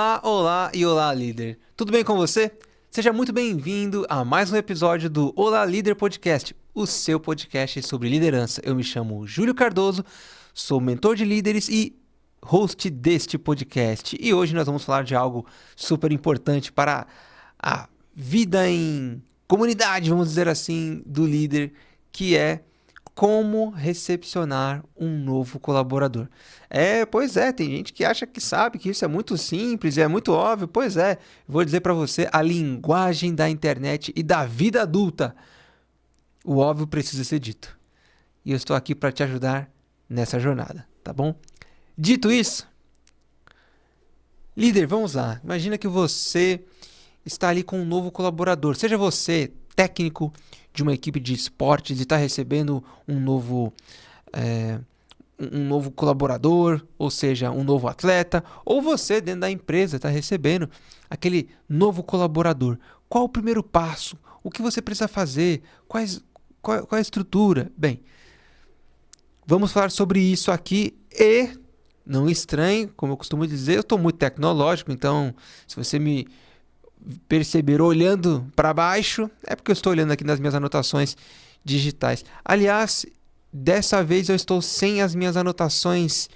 Olá, olá e olá, líder. Tudo bem com você? Seja muito bem-vindo a mais um episódio do Olá Líder Podcast, o seu podcast sobre liderança. Eu me chamo Júlio Cardoso, sou mentor de líderes e host deste podcast. E hoje nós vamos falar de algo super importante para a vida em comunidade, vamos dizer assim, do líder, que é como recepcionar um novo colaborador. Pois é, tem gente que acha que sabe que isso é muito simples, é muito óbvio. Pois é, vou dizer para você a linguagem da internet e da vida adulta. O óbvio precisa ser dito. E eu estou aqui para te ajudar nessa jornada, tá bom? Dito isso, líder, vamos lá. Imagina que você está ali com um novo colaborador. Seja você técnico de uma equipe de esportes e está recebendo um novo colaborador, ou seja, um novo atleta, ou você dentro da empresa está recebendo aquele novo colaborador. Qual o primeiro passo? O que você precisa fazer? Qual a estrutura? Bem, vamos falar sobre isso aqui e não estranhe, como eu costumo dizer, eu estou muito tecnológico, então se você me perceber olhando para baixo, é porque eu estou olhando aqui nas minhas anotações digitais. Aliás, dessa vez eu estou sem as minhas anotações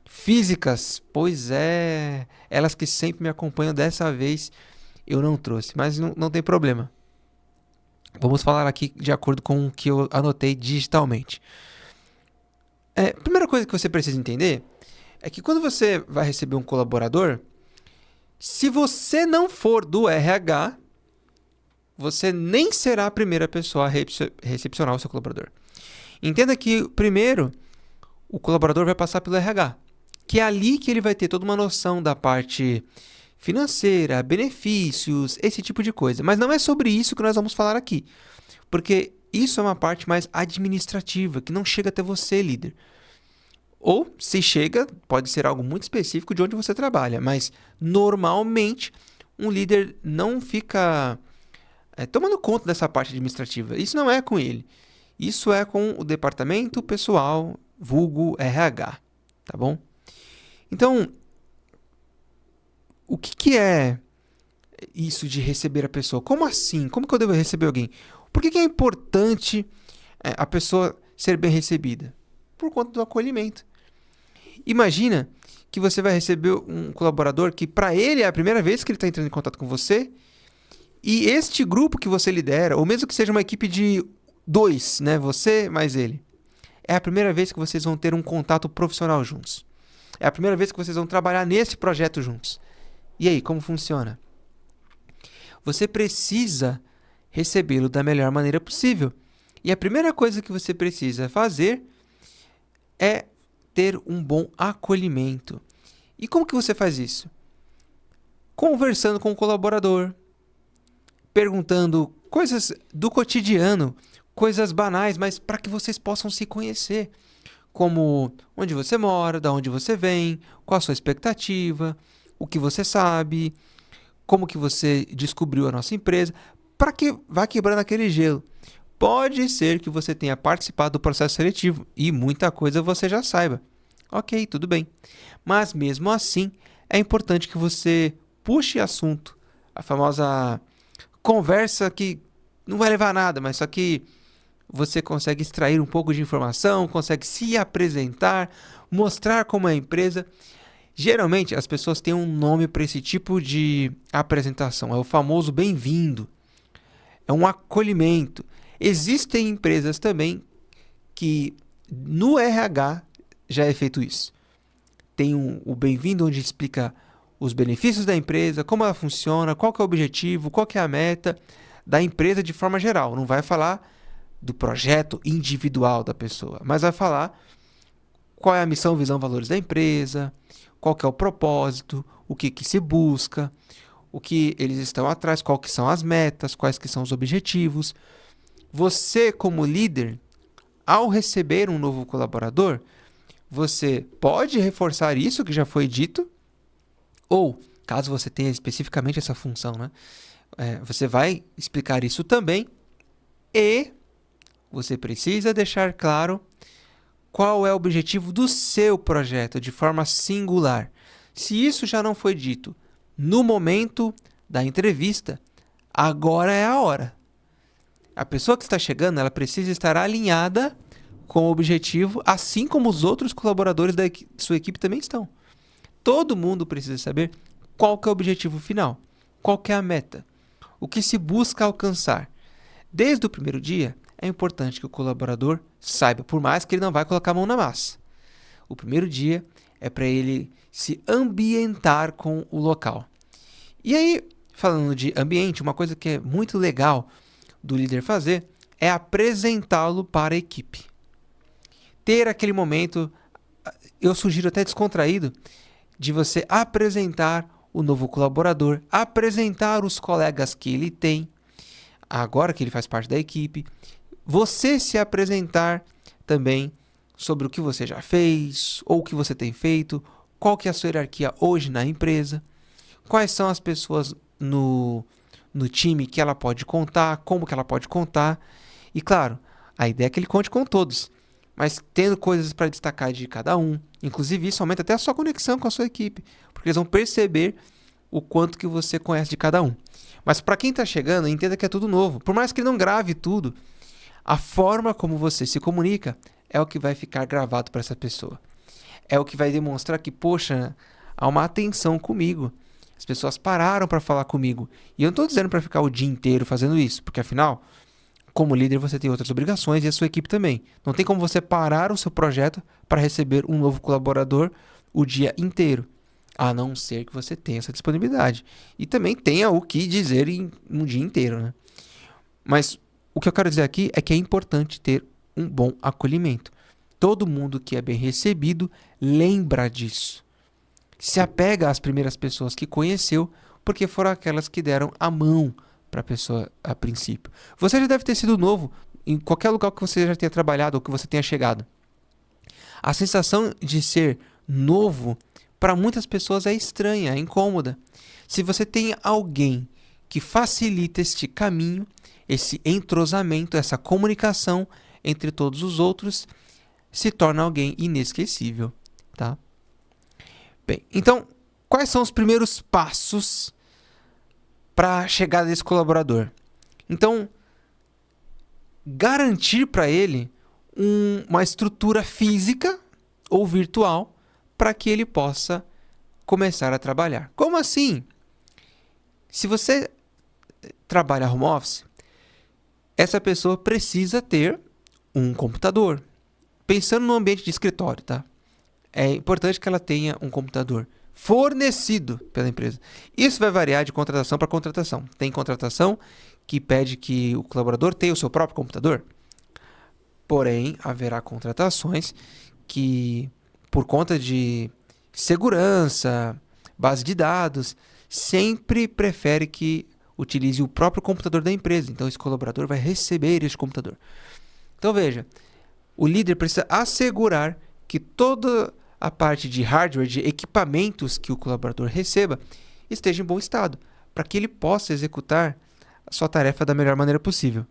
físicas. Pois é, elas que sempre me acompanham, dessa vez eu não trouxe, mas não tem problema. Vamos falar aqui de acordo com o que eu anotei digitalmente. Primeira coisa que você precisa entender é que quando você vai receber um colaborador, se você não for do RH, você nem será a primeira pessoa a recepcionar o seu colaborador. Entenda que, primeiro, o colaborador vai passar pelo RH, que é ali que ele vai ter toda uma noção da parte financeira, benefícios, esse tipo de coisa. Mas não é sobre isso que nós vamos falar aqui, porque isso é uma parte mais administrativa, que não chega até você, líder. Ou, se chega, pode ser algo muito específico de onde você trabalha, mas normalmente um líder não fica tomando conta dessa parte administrativa. Isso não é com ele. Isso é com o departamento pessoal, vulgo RH, tá bom? Então, o que é isso de receber a pessoa? Como assim? Como que eu devo receber alguém? Por que é importante a pessoa ser bem recebida? Por conta do acolhimento. Imagina que você vai receber um colaborador que para ele é a primeira vez que ele está entrando em contato com você, e este grupo que você lidera, ou mesmo que seja uma equipe de 2, né, você mais ele, é a primeira vez que vocês vão ter um contato profissional juntos. É a primeira vez que vocês vão trabalhar nesse projeto juntos. E aí, como funciona? Você precisa recebê-lo da melhor maneira possível. E a primeira coisa que você precisa fazer é ter um bom acolhimento. E como que você faz isso? Conversando com o colaborador, perguntando coisas do cotidiano, coisas banais, mas para que vocês possam se conhecer. Como onde você mora, de onde você vem, qual a sua expectativa, o que você sabe, como que você descobriu a nossa empresa, para que vá quebrando aquele gelo. Pode ser que você tenha participado do processo seletivo e muita coisa você já saiba. Ok, tudo bem. Mas mesmo assim, é importante que você puxe assunto. A famosa conversa que não vai levar a nada, mas só que você consegue extrair um pouco de informação, consegue se apresentar, mostrar como é a empresa. Geralmente, as pessoas têm um nome para esse tipo de apresentação. É o famoso bem-vindo. É um acolhimento. Existem empresas também que no RH já é feito isso. Tem o bem-vindo, onde explica os benefícios da empresa, como ela funciona, qual que é o objetivo, qual que é a meta da empresa de forma geral. Não vai falar do projeto individual da pessoa, mas vai falar qual é a missão, visão, valores da empresa, qual que é o propósito, o que se busca, o que eles estão atrás, qual que são as metas, quais que são os objetivos. Você, como líder, ao receber um novo colaborador, você pode reforçar isso que já foi dito, ou, caso você tenha especificamente essa função, né? Você vai explicar isso também, e você precisa deixar claro qual é o objetivo do seu projeto de forma singular. Se isso já não foi dito, no momento da entrevista, agora é a hora. A pessoa que está chegando, ela precisa estar alinhada com o objetivo, assim como os outros colaboradores da sua equipe também estão. Todo mundo precisa saber qual que é o objetivo final, qual que é a meta, o que se busca alcançar. Desde o primeiro dia, é importante que o colaborador saiba, por mais que ele não vai colocar a mão na massa. O primeiro dia é para ele se ambientar com o local. E aí, falando de ambiente, uma coisa que é muito legal do líder fazer é apresentá-lo para a equipe. Ter aquele momento, eu sugiro até descontraído, de você apresentar o novo colaborador, apresentar os colegas que ele tem, agora que ele faz parte da equipe, você se apresentar também sobre o que você já fez, ou o que você tem feito, qual que é a sua hierarquia hoje na empresa, quais são as pessoas no time que ela pode contar, como que ela pode contar. E claro, a ideia é que ele conte com todos, mas tendo coisas para destacar de cada um. Inclusive isso aumenta até a sua conexão com a sua equipe, porque eles vão perceber o quanto que você conhece de cada um. Mas para quem está chegando, entenda que é tudo novo. Por mais que ele não grave tudo, a forma como você se comunica é o que vai ficar gravado para essa pessoa. É o que vai demonstrar que, poxa, há uma atenção comigo. As pessoas pararam para falar comigo. E eu não estou dizendo para ficar o dia inteiro fazendo isso, porque afinal, como líder, você tem outras obrigações e a sua equipe também. Não tem como você parar o seu projeto para receber um novo colaborador o dia inteiro, a não ser que você tenha essa disponibilidade. E também tenha o que dizer um dia inteiro, né? Mas o que eu quero dizer aqui é que é importante ter um bom acolhimento. Todo mundo que é bem recebido lembra disso. Se apega às primeiras pessoas que conheceu, porque foram aquelas que deram a mão para a pessoa a princípio. Você já deve ter sido novo em qualquer lugar que você já tenha trabalhado ou que você tenha chegado. A sensação de ser novo para muitas pessoas é estranha, é incômoda. Se você tem alguém que facilita este caminho, esse entrosamento, essa comunicação entre todos os outros, se torna alguém inesquecível, tá? Bem, então, quais são os primeiros passos para a chegada desse colaborador? Então, garantir para ele uma estrutura física ou virtual para que ele possa começar a trabalhar. Como assim? Se você trabalha home office, essa pessoa precisa ter um computador. Pensando no ambiente de escritório, tá? É importante que ela tenha um computador fornecido pela empresa. Isso vai variar de contratação para contratação. Tem contratação que pede que o colaborador tenha o seu próprio computador. Porém, haverá contratações que, por conta de segurança, base de dados, sempre prefere que utilize o próprio computador da empresa. Então, esse colaborador vai receber este computador. Então, veja, o líder precisa assegurar que toda a parte de hardware, de equipamentos que o colaborador receba, esteja em bom estado, para que ele possa executar a sua tarefa da melhor maneira possível.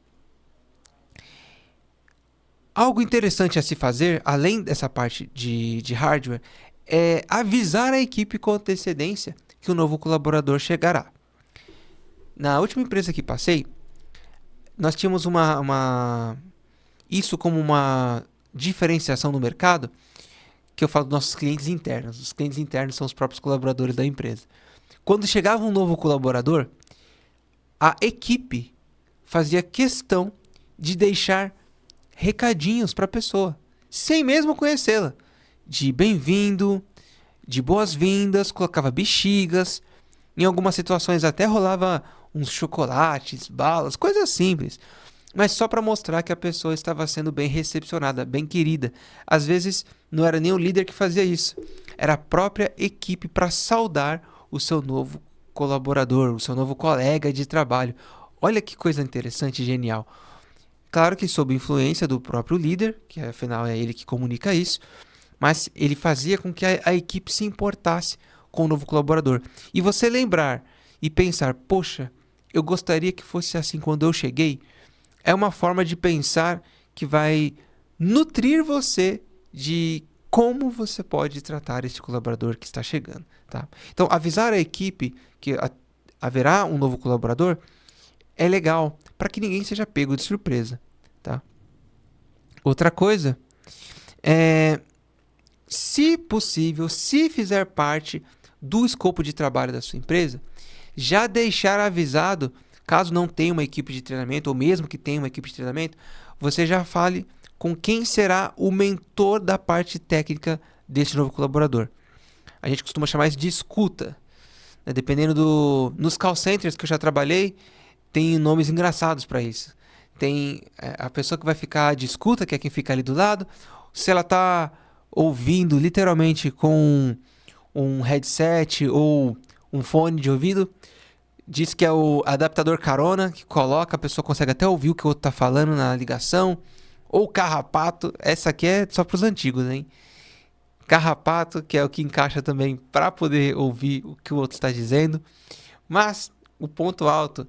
Algo interessante a se fazer, além dessa parte de hardware, é avisar a equipe com antecedência que o novo colaborador chegará. Na última empresa que passei, nós tínhamos isso como uma diferenciação no mercado, que eu falo dos nossos clientes internos. Os clientes internos são os próprios colaboradores da empresa. Quando chegava um novo colaborador, a equipe fazia questão de deixar recadinhos para a pessoa, sem mesmo conhecê-la. De bem-vindo, de boas-vindas, colocava bexigas. Em algumas situações até rolava uns chocolates, balas, coisas simples. Mas só para mostrar que a pessoa estava sendo bem recepcionada, bem querida. Às vezes não era nem o líder que fazia isso. Era a própria equipe para saudar o seu novo colaborador, o seu novo colega de trabalho. Olha que coisa interessante e genial. Claro que sob influência do próprio líder, que afinal é ele que comunica isso, mas ele fazia com que a equipe se importasse com o novo colaborador. E você lembrar e pensar, poxa, eu gostaria que fosse assim quando eu cheguei, é uma forma de pensar que vai nutrir você de como você pode tratar este colaborador que está chegando, tá? Então, avisar a equipe que haverá um novo colaborador é legal, para que ninguém seja pego de surpresa, tá? Outra coisa é, se possível, se fizer parte do escopo de trabalho da sua empresa, já deixar avisado, caso não tenha uma equipe de treinamento, ou mesmo que tenha uma equipe de treinamento, você já fale com quem será o mentor da parte técnica desse novo colaborador. A gente costuma chamar isso de escuta, né? Dependendo nos call centers que eu já trabalhei, tem nomes engraçados para isso. Tem a pessoa que vai ficar de escuta, que é quem fica ali do lado. Se ela está ouvindo literalmente com um headset ou um fone de ouvido, diz que é o adaptador carona, que coloca, a pessoa consegue até ouvir o que o outro está falando na ligação. Ou carrapato, essa aqui é só para os antigos, hein? Carrapato, que é o que encaixa também para poder ouvir o que o outro está dizendo. Mas o ponto alto,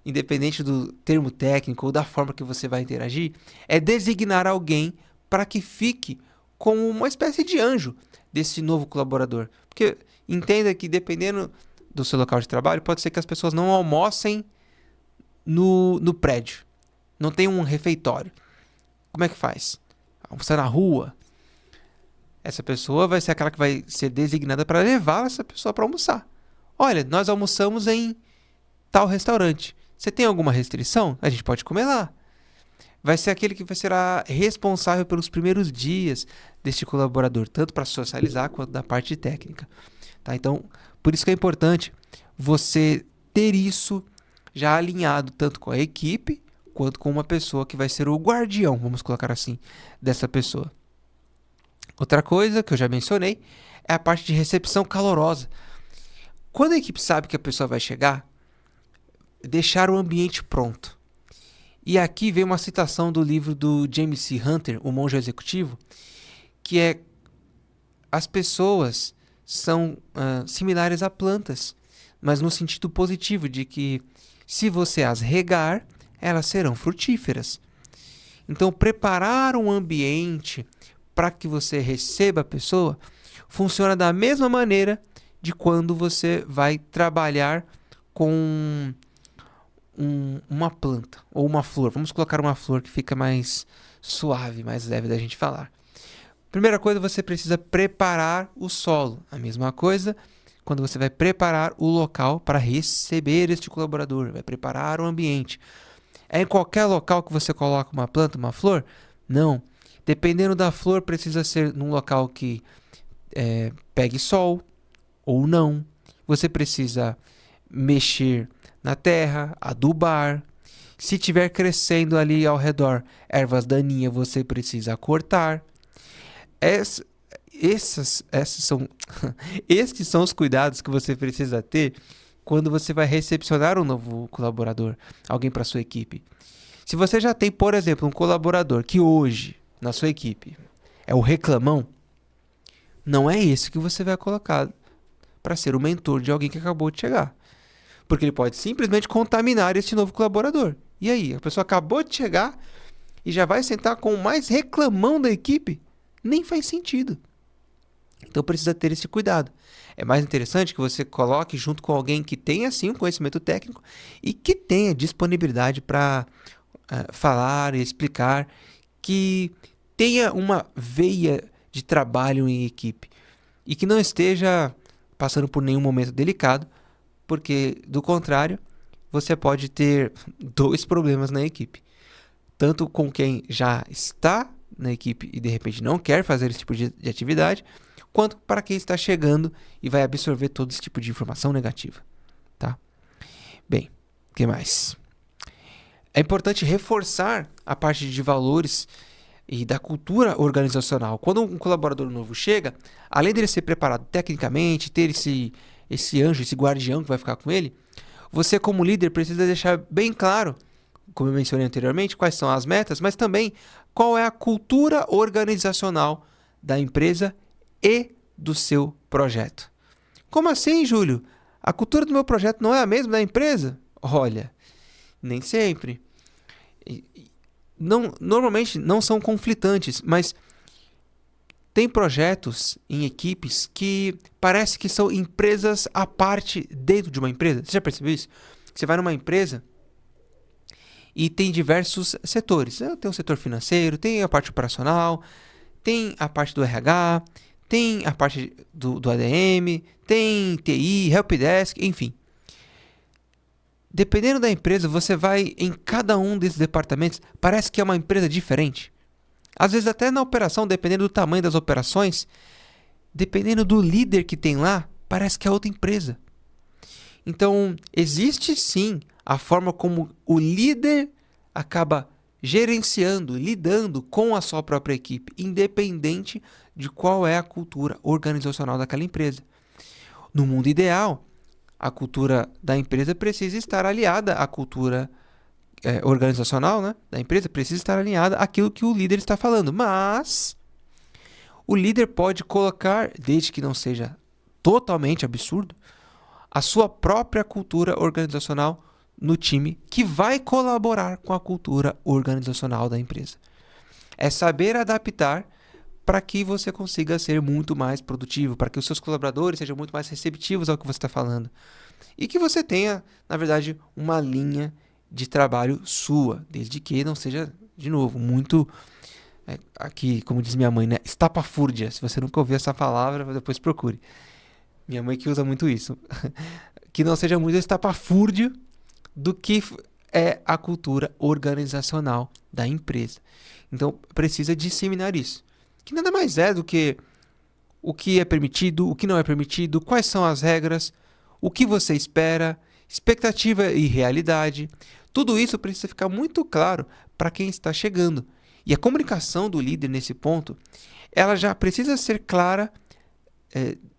independente do termo técnico ou da forma que você vai interagir, é designar alguém para que fique como uma espécie de anjo desse novo colaborador. Porque entenda que dependendo do seu local de trabalho, pode ser que as pessoas não almocem no prédio. Não tem um refeitório. Como é que faz? Almoçar na rua. Essa pessoa vai ser aquela que vai ser designada para levar essa pessoa para almoçar. Olha, nós almoçamos em tal restaurante. Você tem alguma restrição? A gente pode comer lá. Vai ser aquele que será responsável pelos primeiros dias deste colaborador, tanto para socializar quanto da parte técnica. Tá? Então, por isso que é importante você ter isso já alinhado tanto com a equipe quanto com uma pessoa que vai ser o guardião, vamos colocar assim, dessa pessoa. Outra coisa que eu já mencionei é a parte de recepção calorosa. Quando a equipe sabe que a pessoa vai chegar, deixar o ambiente pronto. E aqui vem uma citação do livro do James C. Hunter, O Monge Executivo, que é: as pessoas são similares a plantas, mas no sentido positivo de que se você as regar, elas serão frutíferas. Então, preparar um ambiente para que você receba a pessoa funciona da mesma maneira de quando você vai trabalhar com uma planta ou uma flor. Vamos colocar uma flor que fica mais suave, mais leve da gente falar. Primeira coisa, você precisa preparar o solo. A mesma coisa quando você vai preparar o local para receber este colaborador, vai preparar o ambiente. É em qualquer local que você coloca uma planta, uma flor? Não. Dependendo da flor, precisa ser num local que pegue sol ou não. Você precisa mexer na terra, adubar. Se tiver crescendo ali ao redor ervas daninhas, você precisa cortar. Esses são os cuidados que você precisa ter quando você vai recepcionar um novo colaborador, alguém para sua equipe. Se você já tem, por exemplo, um colaborador que hoje, na sua equipe, é o reclamão, não é esse que você vai colocar para ser o mentor de alguém que acabou de chegar. Porque ele pode simplesmente contaminar esse novo colaborador. E aí, a pessoa acabou de chegar e já vai sentar com o mais reclamão da equipe? Nem faz sentido. Então precisa ter esse cuidado. É mais interessante que você coloque junto com alguém que tenha sim um conhecimento técnico e que tenha disponibilidade para falar e explicar, que tenha uma veia de trabalho em equipe e que não esteja passando por nenhum momento delicado, porque do contrário você pode ter dois problemas na equipe. Tanto com quem já está na equipe e de repente não quer fazer esse tipo de atividade, quanto para quem está chegando e vai absorver todo esse tipo de informação negativa, tá? Bem, o que mais? É importante reforçar a parte de valores e da cultura organizacional. Quando um colaborador novo chega, além dele ser preparado tecnicamente, ter esse anjo, esse guardião que vai ficar com ele, você como líder precisa deixar bem claro, como eu mencionei anteriormente, quais são as metas, mas também qual é a cultura organizacional da empresa e do seu projeto. Como assim, Júlio? A cultura do meu projeto não é a mesma da empresa? Olha, nem sempre. Normalmente não são conflitantes, mas Tem projetos em equipes que parece que são empresas à parte dentro de uma empresa. Você já percebeu isso? Você vai numa empresa e tem diversos setores. Tem o setor financeiro, tem a parte operacional, tem a parte do RH, tem a parte do ADM, tem TI, Helpdesk, enfim. Dependendo da empresa, você vai em cada um desses departamentos, parece que é uma empresa diferente. Às vezes até na operação, dependendo do tamanho das operações, dependendo do líder que tem lá, parece que é outra empresa. Então, existe sim a forma como o líder acaba gerenciando, lidando com a sua própria equipe, independente de qual é a cultura organizacional daquela empresa. No mundo ideal, a cultura da empresa precisa estar aliada à cultura organizacional, né, da empresa, precisa estar alinhada àquilo que o líder está falando. Mas o líder pode colocar, desde que não seja totalmente absurdo, a sua própria cultura organizacional no time que vai colaborar com a cultura organizacional da empresa. É saber adaptar para que você consiga ser muito mais produtivo, para que os seus colaboradores sejam muito mais receptivos ao que você está falando. E que você tenha, na verdade, uma linha de trabalho sua, desde que não seja, de novo, muito, aqui, como diz minha mãe, né, estapafúrdia. Se você nunca ouviu essa palavra, depois procure. Minha mãe que usa muito isso. Que não seja muito estapafúrdio do que é a cultura organizacional da empresa. Então, precisa disseminar isso. Que nada mais é do que o que é permitido, o que não é permitido, quais são as regras, o que você espera, expectativa e realidade. Tudo isso precisa ficar muito claro para quem está chegando. E a comunicação do líder nesse ponto, ela já precisa ser clara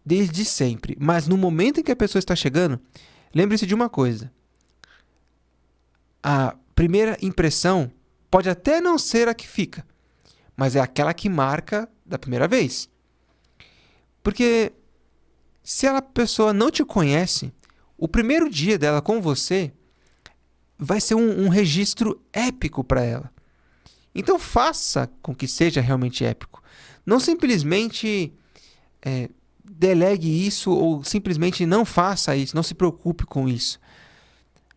desde sempre. Mas no momento em que a pessoa está chegando, lembre-se de uma coisa. A primeira impressão pode até não ser a que fica, mas é aquela que marca da primeira vez. Porque se a pessoa não te conhece, o primeiro dia dela com você vai ser um registro épico para ela. Então faça com que seja realmente épico. Não simplesmente delegue isso ou simplesmente não faça isso, não se preocupe com isso.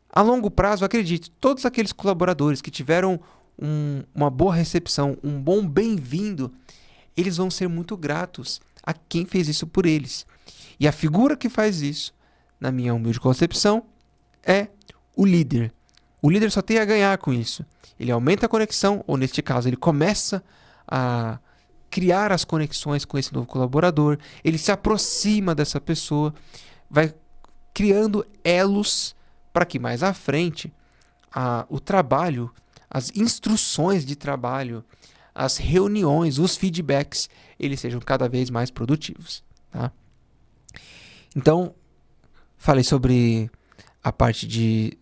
A longo prazo, acredite, todos aqueles colaboradores que tiveram uma boa recepção, um bom bem-vindo, eles vão ser muito gratos a quem fez isso por eles. E a figura que faz isso, na minha humilde concepção, é o líder. O líder só tem a ganhar com isso. Ele aumenta a conexão, ou neste caso, ele começa a criar as conexões com esse novo colaborador, ele se aproxima dessa pessoa, vai criando elos para que mais à frente o trabalho, as instruções de trabalho, as reuniões, os feedbacks, eles sejam cada vez mais produtivos. Tá? Então, falei sobre a parte de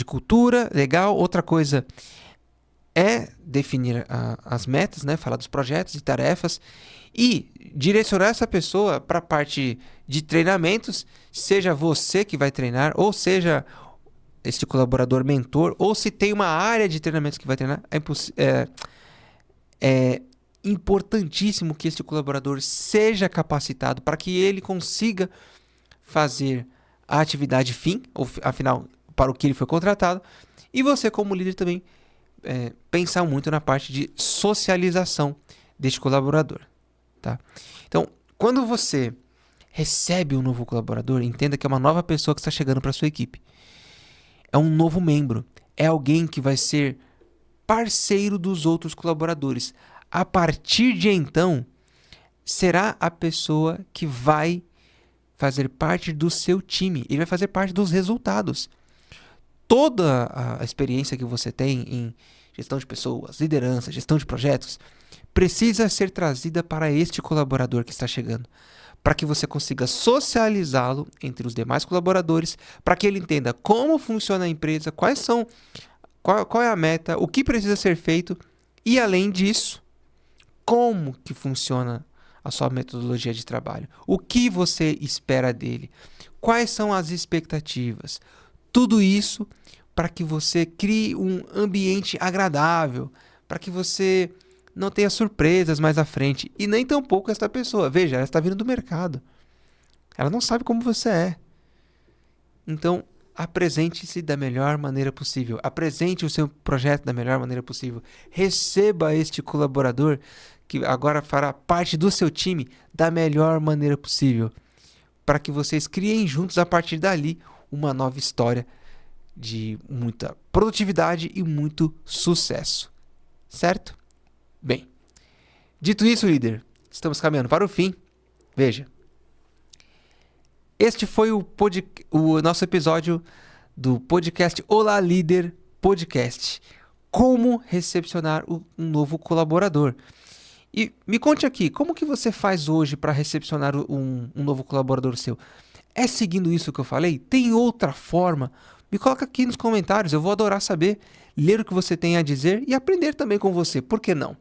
cultura, legal. Outra coisa é definir as metas, né? Falar dos projetos e tarefas e direcionar essa pessoa para a parte de treinamentos, seja você que vai treinar, ou seja este colaborador mentor, ou se tem uma área de treinamentos que vai treinar, é importantíssimo que este colaborador seja capacitado para que ele consiga fazer a atividade fim, ou afinal, para o que ele foi contratado, e você como líder também pensar muito na parte de socialização deste colaborador. Tá? Então, quando você recebe um novo colaborador, entenda que é uma nova pessoa que está chegando para a sua equipe. É um novo membro. É alguém que vai ser parceiro dos outros colaboradores. A partir de então, será a pessoa que vai fazer parte do seu time. Ele vai fazer parte dos resultados. Toda a experiência que você tem em gestão de pessoas, liderança, gestão de projetos, precisa ser trazida para este colaborador que está chegando, para que você consiga socializá-lo entre os demais colaboradores, para que ele entenda como funciona a empresa, qual é a meta, o que precisa ser feito e, além disso, como que funciona a sua metodologia de trabalho, o que você espera dele, quais são as expectativas, tudo isso para que você crie um ambiente agradável, para que você não tenha surpresas mais à frente. E nem tampouco esta pessoa. Veja, ela está vindo do mercado. Ela não sabe como você é. Então, apresente-se da melhor maneira possível. Apresente o seu projeto da melhor maneira possível. Receba este colaborador que agora fará parte do seu time da melhor maneira possível. Para que vocês criem juntos, a partir dali, uma nova história de muita produtividade e muito sucesso. Certo? Bem, dito isso, líder, estamos caminhando para o fim. Veja, este foi o nosso episódio do podcast Olá Líder Podcast. Como recepcionar um novo colaborador. E me conte aqui, como que você faz hoje para recepcionar um novo colaborador seu? É seguindo isso que eu falei? Tem outra forma? Me coloca aqui nos comentários, eu vou adorar saber, ler o que você tem a dizer e aprender também com você, por que não?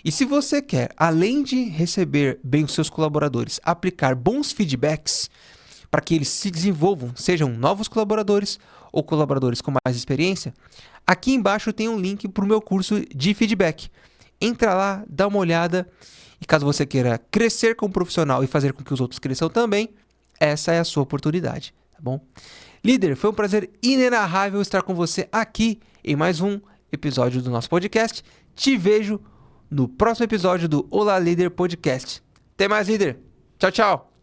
E se você quer, além de receber bem os seus colaboradores, aplicar bons feedbacks para que eles se desenvolvam, sejam novos colaboradores ou colaboradores com mais experiência, aqui embaixo tem um link para o meu curso de feedback. Entra lá, dá uma olhada e caso você queira crescer como profissional e fazer com que os outros cresçam também, essa é a sua oportunidade, tá bom? Líder, foi um prazer inenarrável estar com você aqui em mais um episódio do nosso podcast. Te vejo no próximo episódio do Olá Líder Podcast. Até mais, líder. Tchau, tchau.